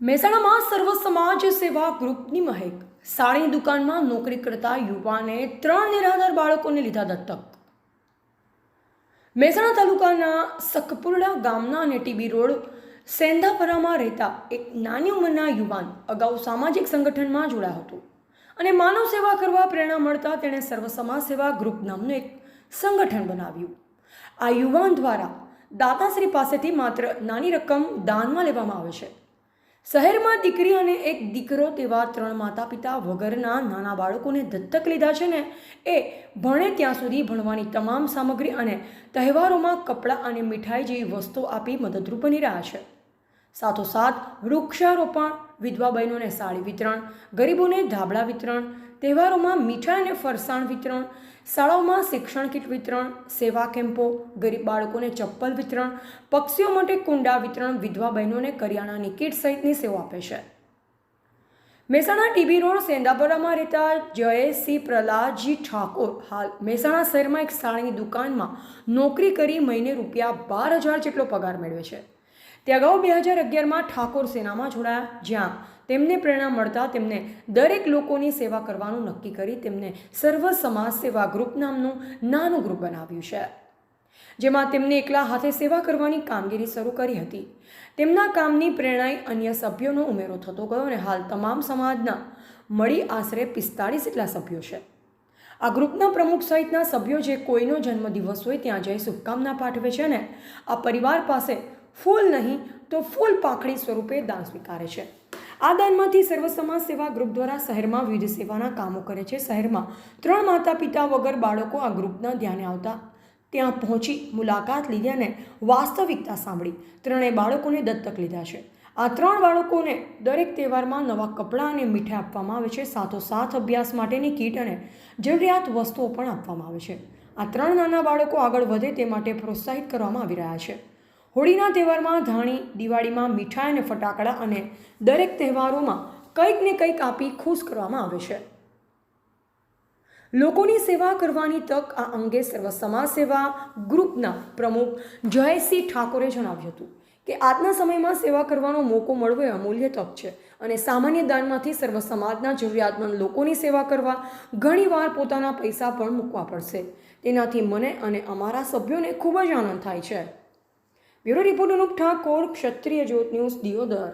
મહેસાણામાં સર્વ સમાજ સેવા ગ્રુપની મહેક. સાડીની દુકાનમાં નોકરી કરતા યુવાને 3 નિરાધાર બાળકોને લીધા દત્તક. મહેસાણા તાલુકાના સખપુરડા ગામના અને ટીબી રોડ સેંધાપરામાં રહેતા એક નાની ઉંમરના યુવાન અગાઉ સામાજિક સંગઠનમાં જોડાયો હતો અને માનવ સેવા કરવા પ્રેરણા મળતા તેણે સર્વ સમાજ સેવા ગ્રુપ નામનું એક સંગઠન બનાવ્યું. આ યુવાન દ્વારા દાતાશ્રી પાસેથી માત્ર નાની રકમ દાનમાં લેવામાં આવે છે. શહેરમાં દીકરી અને એક દીકરો તેવા 3 માતા પિતા વગરના નાના બાળકોને દત્તક લીધા છે ને એ ભણે ત્યાં સુધી ભણવાની તમામ સામગ્રી અને તહેવારોમાં કપડાં અને મીઠાઈ જેવી વસ્તુઓ આપી મદદરૂપ બની રહ્યા છે. સાથોસાથ વૃક્ષારોપણ, વિધવા બહેનોને સાડી વિતરણ, ગરીબોને ધાબળા વિતરણ, તહેવારોમાં મીઠાઈ અને ફરસાણ વિતરણ, શાળાઓમાં શિક્ષણ કીટ વિતરણ, સેવા કેમ્પો, ગરીબ બાળકોને ચપ્પલ વિતરણ, પક્ષીઓ માટે કુંડા વિતરણ, વિધવા બહેનોને કરિયાણાની કીટ સહિતની સેવા આપે છે. મહેસાણા ટીબી રોડ સેંધાપરામાં રહેતા જયેશસિંહ પ્રહલાદજી ઠાકોર હાલ મહેસાણા શહેરમાં એક સાડીની દુકાનમાં નોકરી કરી મહિને ₹12,000 જેટલો પગાર મેળવે છે. તે અગાઉ 2011માં ઠાકોર સેનામાં જોડાયા, જ્યાં તેમને પ્રેરણા મળતા તેમને દરેક લોકોની સેવા કરવાનું નક્કી કરી તેમને સર્વ સમાજ સેવા ગ્રુપ નામનું નાનું ગ્રુપ બનાવ્યું છે, જેમાં તેમને એકલા હાથે સેવા કરવાની કામગીરી શરૂ કરી હતી. તેમના કામની પ્રેરણાએ અન્ય સભ્યોનો ઉમેરો થતો ગયો અને હાલ તમામ સમાજના મળી આશરે 45 જેટલા સભ્યો છે. આ ગ્રુપના પ્રમુખ સહિતના સભ્યો જે કોઈનો જન્મદિવસ હોય ત્યાં જઈ શુભકામના પાઠવે છે અને આ પરિવાર પાસે ફૂલ નહીં તો ફૂલ પાંખડી સ્વરૂપે દાન સ્વીકારે છે. આ દાનમાંથી સર્વ સમાજ સેવા ગ્રુપ દ્વારા શહેરમાં વિવિધ સેવાના કામો કરે છે. શહેરમાં 3 માતા પિતા વગર બાળકો આ ગ્રુપના ધ્યાને આવતા ત્યાં પહોંચી મુલાકાત લીધી અને વાસ્તવિકતા સાંભળી 3 બાળકોને દત્તક લીધા છે. આ 3 બાળકોને દરેક તહેવારમાં નવા કપડાં અને મીઠાઈ આપવામાં આવે છે. સાથોસાથ અભ્યાસ માટેની કીટ અને જરૂરિયાત વસ્તુઓ પણ આપવામાં આવે છે. આ 3 નાના બાળકો આગળ વધે તે માટે પ્રોત્સાહિત કરવામાં આવી રહ્યા છે. હોળીના તહેવારમાં ધાણી, દિવાળીમાં મીઠાઈ અને ફટાકડા અને દરેક તહેવારોમાં કંઈક ને કંઈક આપી ખુશ કરવામાં આવે છે. લોકોની સેવા કરવાની તક આ અંગે સર્વ સમાજ સેવા ગ્રુપના પ્રમુખ જયેશસિંહ ઠાકોરે જણાવ્યું હતું કે આજના સમયમાં સેવા કરવાનો મોકો મળવો એ અમૂલ્ય તક છે અને સામાન્ય દાનમાંથી સર્વ સમાજના જરૂરિયાતમંદ લોકોની સેવા કરવા ઘણીવાર પોતાના પૈસા પણ મૂકવા પડશે. તેનાથી મને અને અમારા સભ્યોને ખૂબ જ આનંદ થાય છે. બ્યુરો રિપોર્ટ અનુપ ઠાકોર, ક્ષત્રિય જ્યોત ન્યૂઝ, દિયોદર.